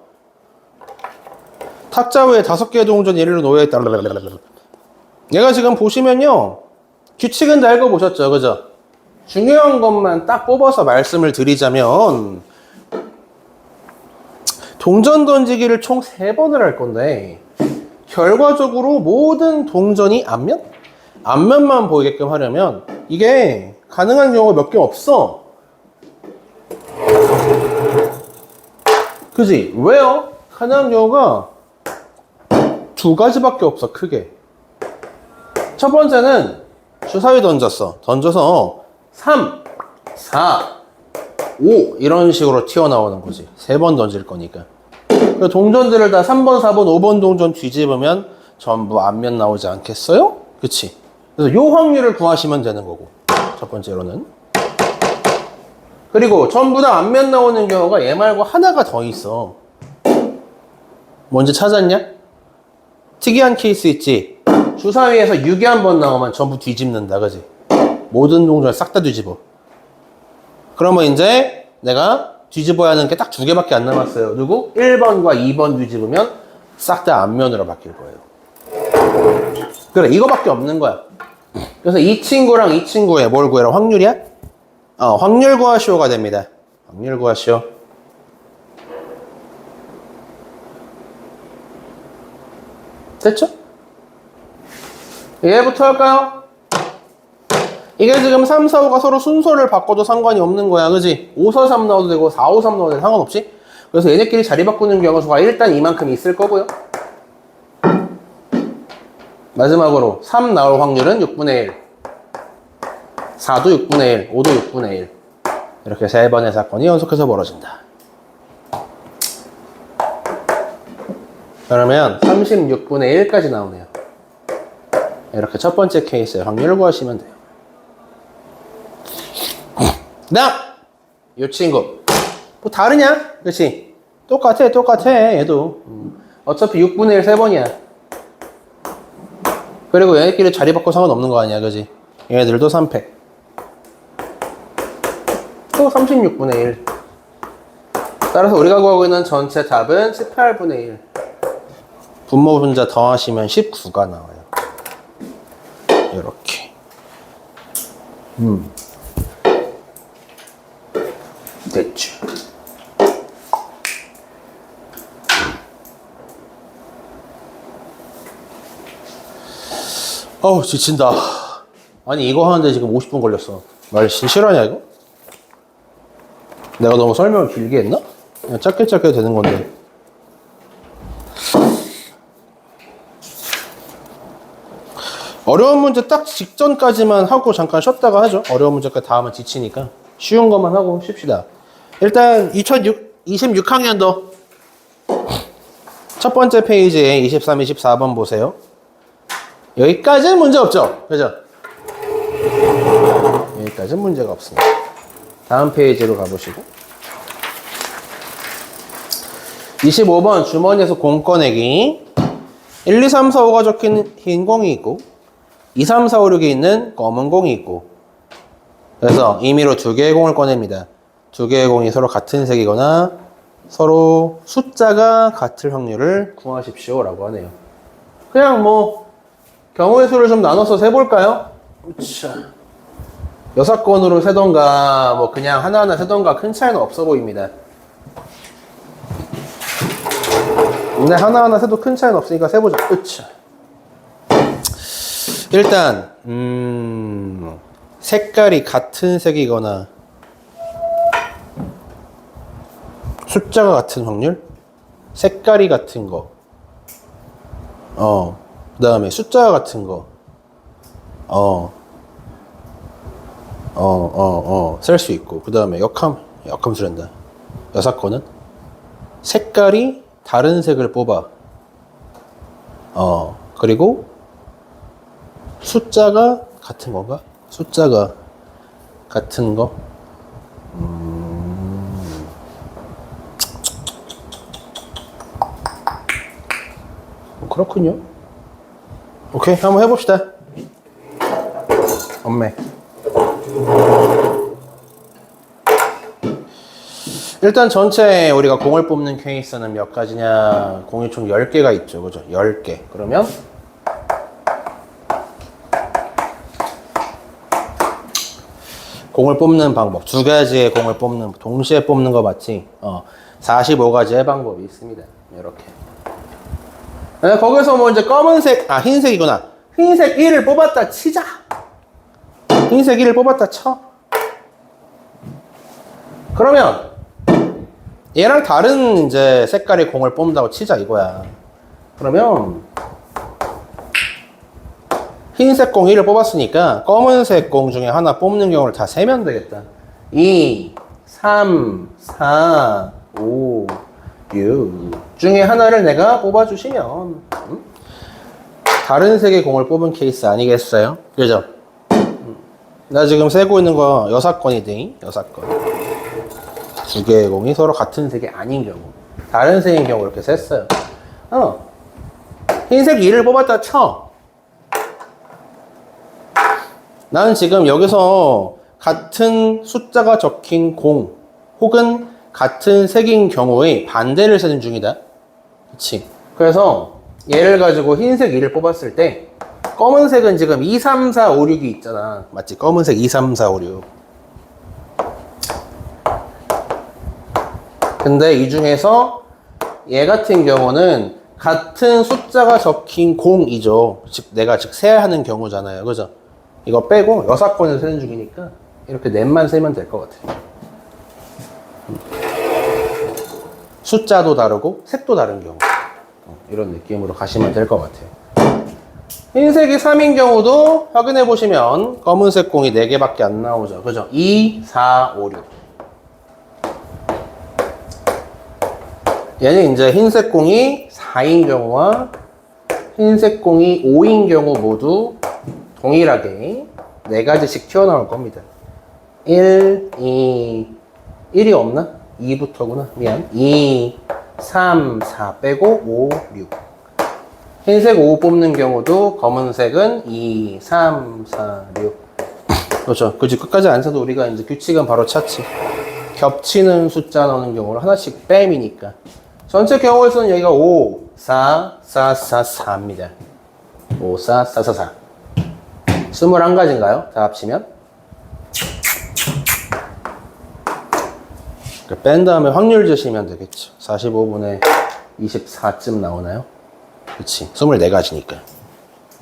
탁자 위에 5개의 동전 예를 놓여있다. 얘가 지금 보시면요, 규칙은 다 읽어보셨죠? 그죠? 중요한 것만 딱 뽑아서 말씀을 드리자면 동전 던지기를 총 3번을 할 건데 결과적으로 모든 동전이 앞면? 앞면만 보이게끔 하려면 이게 가능한 경우가 몇 개 없어. 그지? 왜요? 가능한 경우가 2가지밖에 없어, 크게. 첫 번째는 주사위 던졌어. 던져서 3, 4, 5 이런 식으로 튀어나오는 거지. 3번 던질 거니까. 그 동전들을 다 3번, 4번, 5번 동전 뒤집으면 전부 앞면 나오지 않겠어요? 그치? 그래서 요 확률을 구하시면 되는 거고. 첫 번째로는. 그리고 전부 다 앞면 나오는 경우가 얘 말고 하나가 더 있어. 뭔지 찾았냐? 특이한 케이스 있지? 주사위에서 6이 한 번 나오면 전부 뒤집는다, 그지? 모든 동전을 싹 다 뒤집어. 그러면 이제 내가 뒤집어야 하는 게 딱 2개밖에 안 남았어요. 누구? 1번과 2번 뒤집으면 싹 다 앞면으로 바뀔 거예요. 그래, 이거밖에 없는 거야. 그래서 이 친구랑 이 친구의 뭘 구해라? 확률이야? 확률 구하시오가 됩니다. 확률 구하시오. 됐죠? 얘부터 할까요? 이게 지금 3, 4, 5가 서로 순서를 바꿔도 상관이 없는 거야. 그지? 5, 4, 3 넣어도 되고 4, 5, 3 넣어도 돼. 상관없지? 그래서 얘네끼리 자리 바꾸는 경우 수가 일단 이만큼 있을 거고요. 마지막으로 3 나올 확률은 6분의 1. 4도 6분의 1. 5도 6분의 1. 이렇게 3번의 사건이 연속해서 벌어진다. 그러면 36분의 1까지 나오네요. 이렇게 첫 번째 케이스의 확률을 구하시면 돼요. 다음! 이 친구. 뭐 다르냐? 그치? 똑같아, 얘도. 어차피 6분의 1 3번이야. 그리고 얘네끼리 자리 바꿔 상관없는 거 아니야, 그지? 얘네들도 3패. 또 36분의 1. 따라서 우리가 구하고 있는 전체 답은 18분의 1. 분모 분자 더하시면 19가 나와요. 이렇게. 됐죠. 어우, 지친다. 아니, 이거 하는데 지금 50분 걸렸어. 말 실화냐, 이거? 내가 너무 설명을 길게 했나? 그냥 짧게 되는 건데. 어려운 문제 딱 직전까지만 하고 잠깐 쉬었다가 하죠. 어려운 문제까지 다 하면 지치니까. 쉬운 것만 하고 쉽시다. 일단 2026학년도 첫 번째 페이지에 23, 24번 보세요. 여기까지는 문제 없죠? 그죠? 여기까지는 문제가 없습니다. 다음 페이지로 가보시고 25번 주머니에서 공 꺼내기. 1, 2, 3, 4, 5가 적힌 흰 공이 있고 2, 3, 4, 5, 6이 있는 검은 공이 있고, 그래서 임의로 2개의 공을 꺼냅니다. 2개의 공이 서로 같은 색이거나 서로 숫자가 같을 확률을 구하십시오 라고 하네요. 그냥 뭐 경우의 수를 좀 나눠서 세볼까요? 6건으로 세던가 뭐 그냥 하나하나 세던가 큰 차이는 없어 보입니다. 근데 하나하나 세도 큰 차이는 없으니까 세보자. 일단 색깔이 같은 색이거나 숫자가 같은 확률, 색깔이 같은 거, 그 다음에 숫자가 같은 거, 쓸 수 있고, 그 다음에 역함수란다. 6건은 색깔이 다른 색을 뽑아. 그리고 숫자가 같은 건가? 숫자가 같은 거? 그렇군요. 오케이, 한번 해봅시다. 엄매. 일단 전체 우리가 공을 뽑는 케이스는 몇 가지냐? 공이 총 10개가 있죠. 그죠? 10개. 그러면 공을 뽑는 방법. 두 가지의 공을 뽑는, 동시에 뽑는 거 맞지? 45가지의 방법이 있습니다. 이렇게. 거기서 뭐 이제 검은색, 흰색이구나. 흰색 1을 뽑았다 치자. 흰색 1을 뽑았다 쳐. 그러면 얘랑 다른 이제 색깔의 공을 뽑는다고 치자 이거야. 그러면 흰색 공 1을 뽑았으니까 검은색 공 중에 하나 뽑는 경우를 다 세면 되겠다. 2, 3, 4, 5, 6 중에 하나를 내가 뽑아주시면 다른 색의 공을 뽑은 케이스 아니겠어요? 그죠? 나 지금 세고 있는 거 6건이지? 6건. 두 개의 공이 서로 같은 색이 아닌 경우, 다른 색인 경우 이렇게 셌어요. 흰색 2를 뽑았다 쳐. 나는 지금 여기서 같은 숫자가 적힌 공 혹은 같은 색인 경우의 반대를 세는 중이다. 그치? 그래서 얘를 가지고 흰색 2를 뽑았을 때 검은색은 지금 2, 3, 4, 5, 6이 있잖아. 맞지? 검은색 2, 3, 4, 5, 6. 근데 이 중에서 얘 같은 경우는 같은 숫자가 적힌 공이죠. 즉 내가 세야 하는 경우잖아요. 그죠? 이거 빼고 6건을 세는 중이니까 이렇게 넷만 세면 될 것 같아요. 숫자도 다르고 색도 다른 경우. 이런 느낌으로 가시면 될 것 같아요. 흰색이 3인 경우도 확인해 보시면 검은색 공이 4개밖에 안 나오죠. 그죠? 2, 4, 5, 6. 얘는 이제 흰색 공이 4인 경우와 흰색 공이 5인 경우 모두 동일하게 4가지씩 튀어나올 겁니다. 1, 2, 1이 없나? 2부터구나. 미안. 2, 3, 4 빼고 5, 6. 흰색 5 뽑는 경우도 검은색은 2, 3, 4, 6. 그렇죠. 그치. 끝까지 안 써도 우리가 이제 규칙은 바로 찾지. 겹치는 숫자 넣는 경우를 하나씩 뺨이니까. 전체 경우에서는 여기가 5, 4, 4, 4, 4입니다. 5, 4, 4, 4, 4. 21가지인가요? 다 합치면? 뺀 다음에 확률 재시면 되겠죠. 45분의 24쯤 나오나요? 그치. 24가지니까.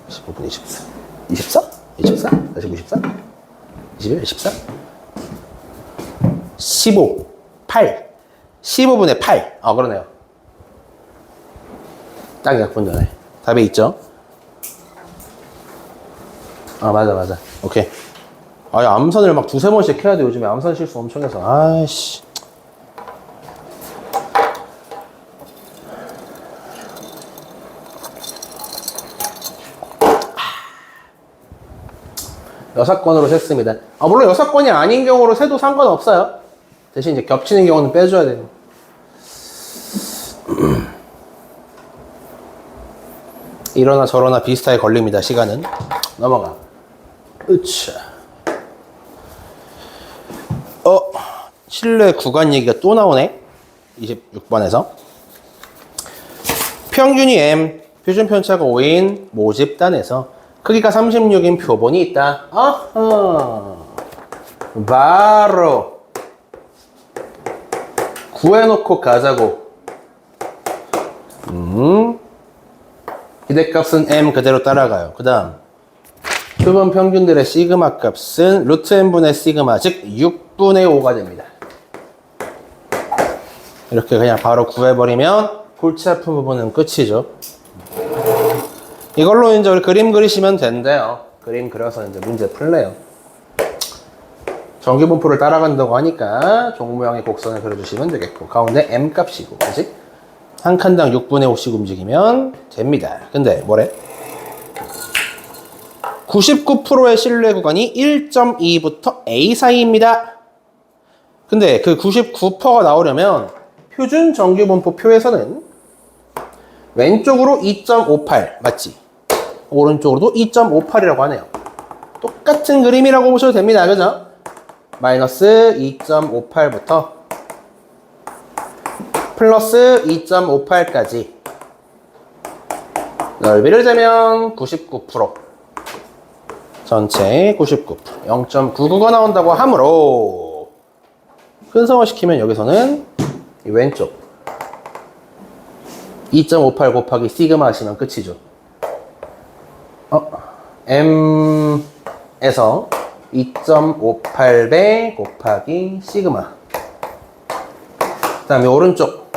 15분의 24. 24? 24? 49, 24? 21, 24? 15, 8. 15분의 8. 그러네요. 딱 약분되네. 답이 있죠? 맞아. 오케이. 암산을 막 2-3번씩 해야 돼. 요즘에 암산 실수 엄청 해서. 아이씨. 여섯 건으로 셌습니다. 물론 6건이 아닌 경우로 세도 상관없어요. 대신 이제 겹치는 경우는 빼줘야 돼요. 이러나 저러나 비슷하게 걸립니다. 시간은. 넘어가. 으차. 실내 구간 얘기가 또 나오네. 26번에서. 평균이 M, 표준 편차가 5인 모집단에서 크기가 36인 표본이 있다. 바로 구해놓고 가자고. 기대값은 M 그대로 따라가요. 그 다음 표본 평균들의 시그마 값은 루트 M분의 시그마, 즉 6분의 5가 됩니다. 이렇게 그냥 바로 구해버리면 골치 아픈 부분은 끝이죠. 이걸로 이제 우리 그림 그리시면 된대요. 그림 그려서 이제 문제 풀래요. 정규분포를 따라간다고 하니까 종모양의 곡선을 그려주시면 되겠고, 가운데 M 값이고, 그지? 한 칸당 6분의 5씩 움직이면 됩니다. 근데 뭐래? 99%의 신뢰 구간이 1.2부터 A 사이입니다. 근데 그 99%가 나오려면 표준 정규분포 표에서는 왼쪽으로 2.58 맞지? 오른쪽으로도 2.58이라고 하네요. 똑같은 그림이라고 보셔도 됩니다. 그죠? 마이너스 2.58부터 플러스 2.58까지 넓이를 재면 99%. 전체 99%. 0.99가 나온다고 하므로 근성화 시키면 여기서는 이 왼쪽 2.58 곱하기 시그마 하시면 끝이죠. M에서 2.58배 곱하기 시그마. 그 다음에 오른쪽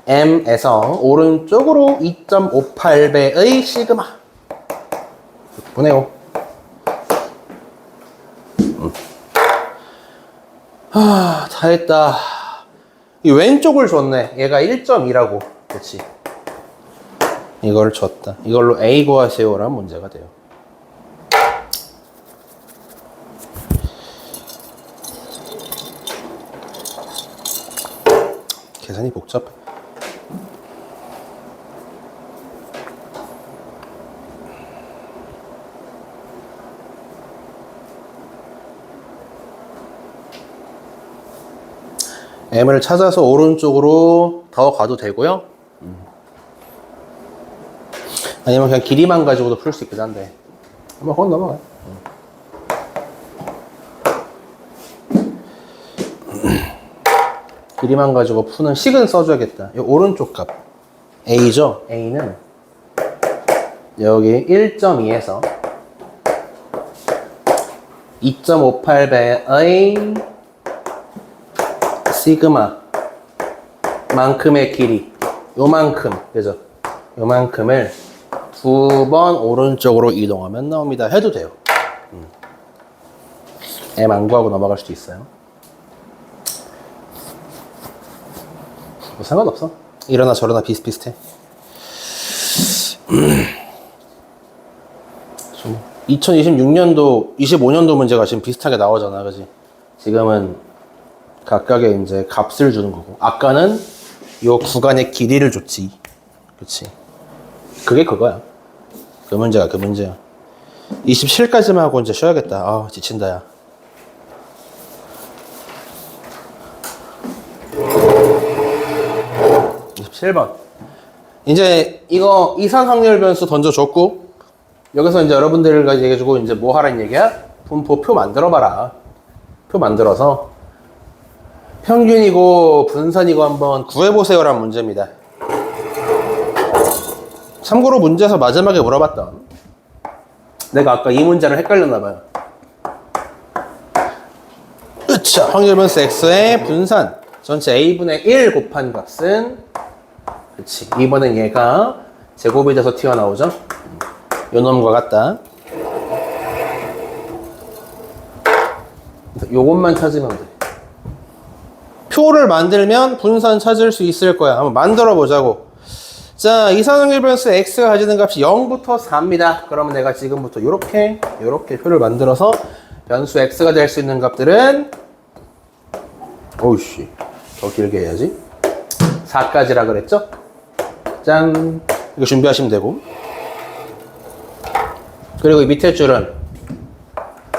M에서 오른쪽으로 2.58배의 시그마 6분의 5. 다 했다. 이 왼쪽을 줬네. 얘가 1.2라고. 그렇지. 이걸 줬다. 이걸로 A 구하세요라는 문제가 돼요. 계산이 복잡해. M을 찾아서 오른쪽으로 더 가도 되고요. 아니면 그냥 길이만 가지고도 풀 수 있긴 한데 한번 그건 넘어가요. 길이만 가지고 푸는 식은 써줘야겠다. 이 오른쪽 값 A죠? A는 여기 1.2에서 2.58배의 시그마 만큼의 길이 요만큼, 그죠? 요만큼을 두 번 오른쪽으로 이동하면 나옵니다. 해도 돼요. M 안 구하고 넘어갈 수도 있어요. 뭐 상관없어. 이러나 저러나 비슷비슷해. 2026년도, 25년도 문제가 지금 비슷하게 나오잖아, 그지? 지금은 각각의 이제 값을 주는 거고, 아까는 요 구간의 길이를 줬지. 그치? 그게 그거야. 그 문제가 그 문제야. 27까지만 하고 이제 쉬어야겠다. 아, 지친다, 야. 이제 이거 이산 확률 변수 던져줬고, 여기서 이제 여러분들과 얘기해주고 이제 뭐 하라는 얘기야? 분포 표 만들어봐라. 표 만들어서 평균이고 분산이고 한번 구해보세요라는 문제입니다. 참고로 문제에서 마지막에 물어봤던, 내가 아까 이 문제를 헷갈렸나봐요. 으차, 확률 변수 x의 분산 전체 a분의 1 곱한 값은, 그치, 이번엔 얘가 제곱이 돼서 튀어나오죠. 요 놈과 같다. 요것만 찾으면 돼. 표를 만들면 분산 찾을 수 있을 거야. 한번 만들어 보자고. 자, 이산확률 변수 x가 가지는 값이 0부터 4입니다. 그러면 내가 지금부터 요렇게 표를 만들어서 변수 x가 될 수 있는 값들은, 오우씨, 더 길게 해야지. 4까지라 그랬죠? 짠. 이거 준비하시면 되고. 그리고 이 밑에 줄은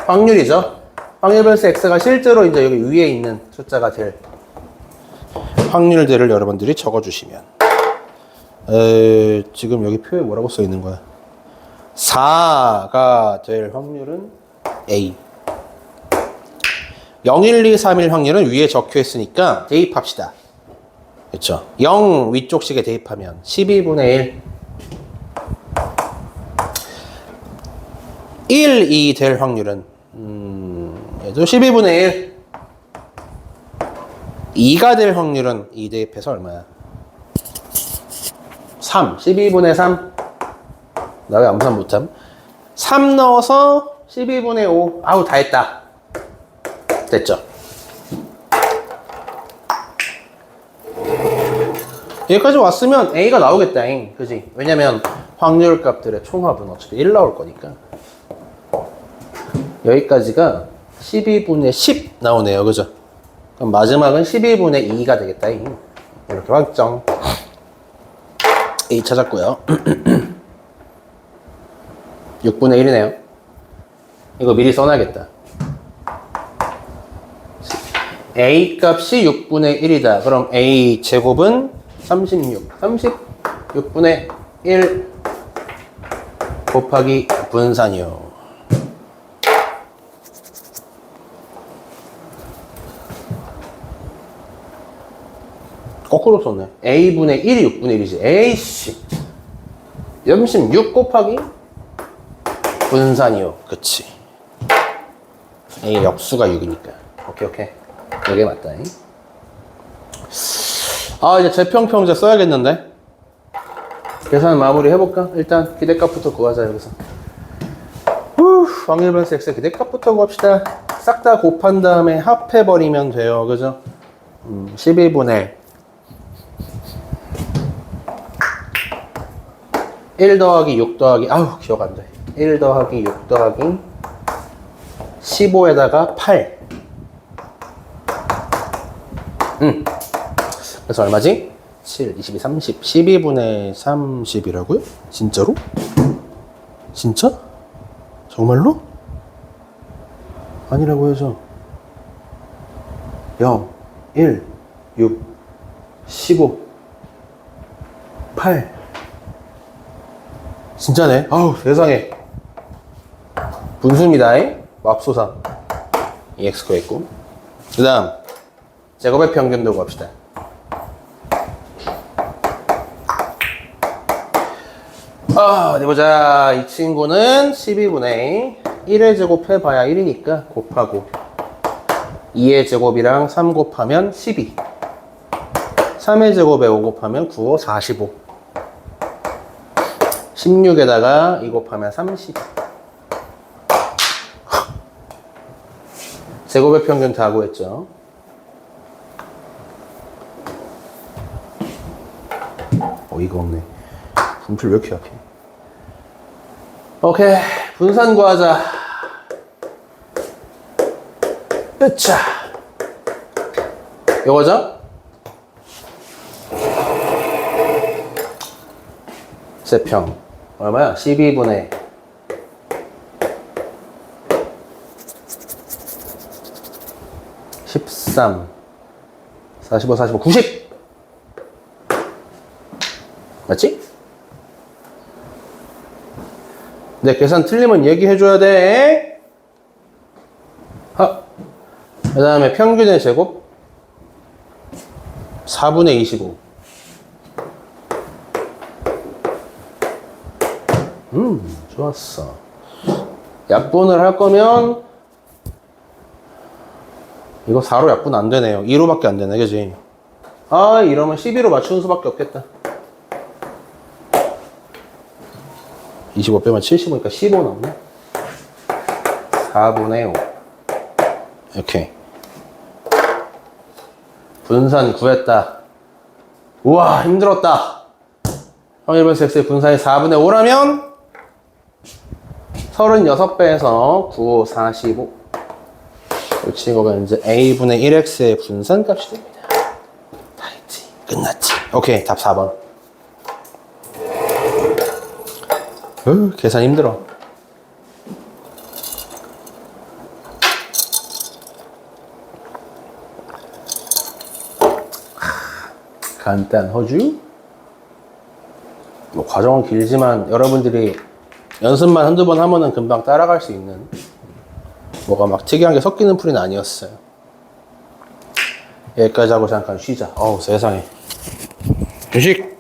확률이죠. 확률 변수 x가 실제로 이제 여기 위에 있는 숫자가 될 확률들을 여러분들이 적어주시면, 지금 여기 표에 뭐라고 써 있는 거야? 4가 될 확률은 A. 0, 1, 2, 3, 1 확률은 위에 적혀 있으니까 대입합시다. 그렇죠? 0 위쪽식에 대입하면 12분의 1. 1, 2 될 확률은 얘도 12분의 1. 2가 될 확률은 2 대입해서 얼마야? 3. 12분의 3. 나 왜 암산 못함? 3 넣어서 12분의 5. 아우, 다 했다. 됐죠? 여기까지 왔으면 A가 나오겠다잉. 그지? 왜냐면 확률 값들의 총합은 어차피 1 나올 거니까. 여기까지가 12분의 10 나오네요. 그죠? 그럼 마지막은 12분의 2가 되겠다잉. 이렇게 확정. A 찾았고요. 6분의 1이네요. 이거 미리 써놔야겠다. A 값이 6분의 1이다. 그럼 A 제곱은 36. 36분의 1 곱하기 분산이요. 거꾸로 썼네. a분의 1이 6분의 1이지. 에이씨. 염심 6 곱하기 분산이요. 그치. A 역수가 6이니까. 오케이, 오케이. 이게 맞다. 아, 이제 재평평제 써야겠는데? 계산 마무리 해볼까? 일단 기대값부터 구하자, 여기서. 확률 변수 x의 기대값부터 구합시다. 싹 다 곱한 다음에 합해버리면 돼요. 그죠? 12분의 1 더하기 6 더하기, 아우, 기억 안 돼. 1 더하기 6 더하기 15에다가 8. 그래서 얼마지? 7, 22, 30. 12분의 30이라고요? 진짜로? 진짜? 정말로? 아니라고 해서 0, 1, 6, 15, 8. 진짜네. 아우, 세상에. 분수입니다. 맙소사. EX 구했고. 그 다음, 제곱의 평균도 구합시다. 어디 보자. 이 친구는 12분의 1의 제곱 해봐야 1이니까 곱하고 2의 제곱이랑 3 곱하면 12. 3의 제곱에 5 곱하면 9, 5, 45. 16에다가 2 곱하면 30. 제곱의 평균 다 구했죠. 어이가 없네. 분필 왜 이렇게 약해? 오케이. 분산 구하자. 으차. 요거죠? 세평. 얼마야? 12분의 13, 45, 45, 90! 맞지? 네, 계산 틀리면 얘기해줘야 돼. 그 다음에 평균의 제곱 4분의 25. 좋았어. 약분을 할 거면 이거 4로 약분 안 되네요. 2로밖에 안 되네, 그지? 아, 이러면 12로 맞추는 수밖에 없겠다. 25 빼면 75니까 15 나오네. 4분의 5. 이렇게. 분산 구했다. 우와, 힘들었다. 확률변수 x의 분산이 4분의 5라면 36배에서 9, 5, 45. 이 친구가 이제 a분의 1x의 분산값이 됩니다. 다 했지. 끝났지. 오케이, 답 4번. 계산 힘들어. 간단하죠? 뭐 과정은 길지만 여러분들이 연습만 한두 번 하면은 금방 따라갈 수 있는, 뭐가 막 특이한 게 섞이는 풀이는 아니었어요. 여기까지 하고 잠깐 쉬자. 어우, 세상에. 휴식!